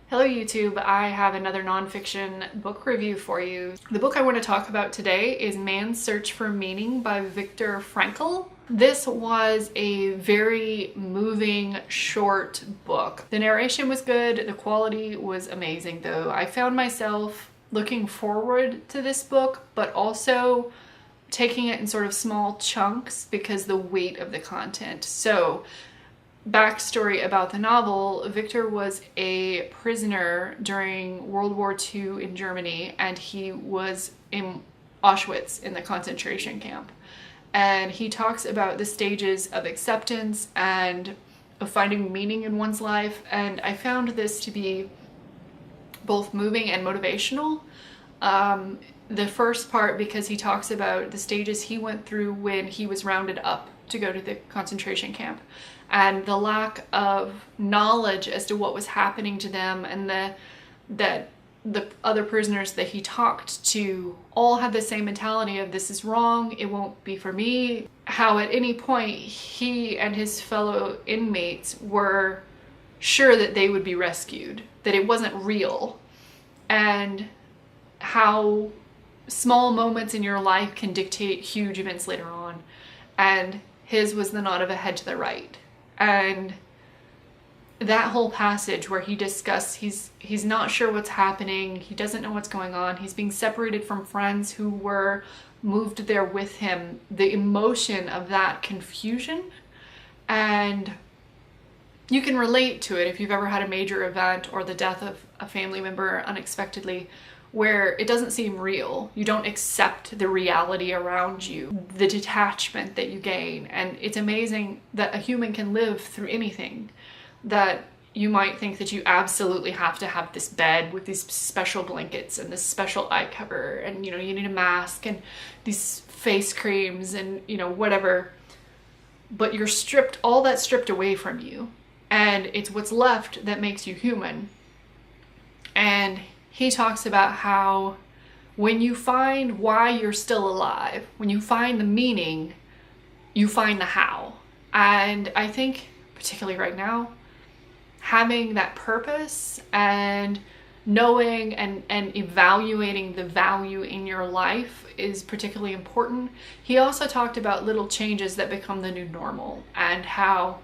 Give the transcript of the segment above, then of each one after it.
Hello YouTube, I have another nonfiction book review for you. The book I want to talk about today is Man's Search for Meaning by Viktor Frankl. This was a very moving, short book. The narration was good, the quality was amazing though. I found myself looking forward to this book, but also taking it in sort of small chunks because the weight of the content. So, backstory about the novel: Viktor was a prisoner during World War II in Germany, and he was in Auschwitz in the concentration camp. And he talks about the stages of acceptance and of finding meaning in one's life, and I found this to be both moving and motivational. The first part, because he talks about the stages he went through when he was rounded up to go to the concentration camp, and the lack of knowledge as to what was happening to them, and that the other prisoners that he talked to all had the same mentality of, this is wrong, it won't be for me. How at any point he and his fellow inmates were sure that they would be rescued, that it wasn't real, and how small moments in your life can dictate huge events later on. And his was the nod of a head to the right. And that whole passage where he discussed he's not sure what's happening, he doesn't know what's going on, he's being separated from friends who were moved there with him, the emotion of that confusion. And you can relate to it if you've ever had a major event or the death of a family member unexpectedly, where it doesn't seem real. You don't accept the reality around you, the detachment that you gain. And it's amazing that a human can live through anything. That you might think that you absolutely have to have this bed with these special blankets and this special eye cover, and you need a mask and these face creams and whatever. But you're all that's stripped away from you, and it's what's left that makes you human. And he talks about how when you find why you're still alive, when you find the meaning, you find the how. And I think, particularly right now, having that purpose and knowing and evaluating the value in your life is particularly important. He also talked about little changes that become the new normal, and how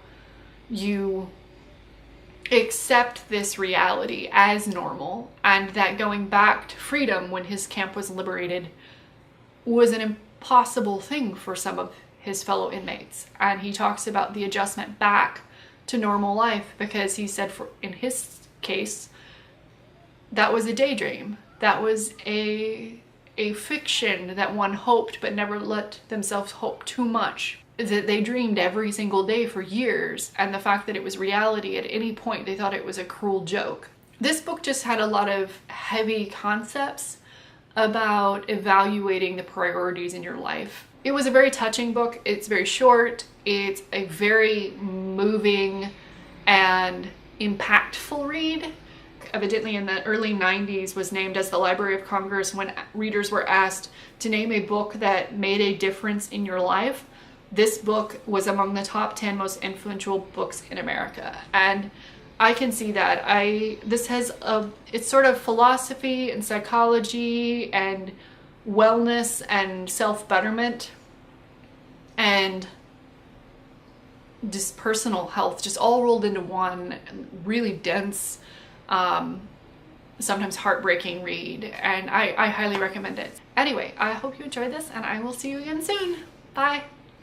you accept this reality as normal, and that going back to freedom when his camp was liberated was an impossible thing for some of his fellow inmates. And he talks about the adjustment back to normal life, because he said in his case, that was a daydream, that was a fiction that one hoped but never let themselves hope too much, that they dreamed every single day for years, and the fact that it was reality at any point, they thought it was a cruel joke. This book just had a lot of heavy concepts about evaluating the priorities in your life. It was a very touching book. It's very short. It's a very moving and impactful read. Evidently in the early 90s was named as the Library of Congress when readers were asked to name a book that made a difference in your life. This book was among the top 10 most influential books in America, and I can see that. It's sort of philosophy and psychology and wellness and self-betterment and just personal health, just all rolled into one really dense, sometimes heartbreaking read, and I highly recommend it. Anyway, I hope you enjoyed this, and I will see you again soon. Bye!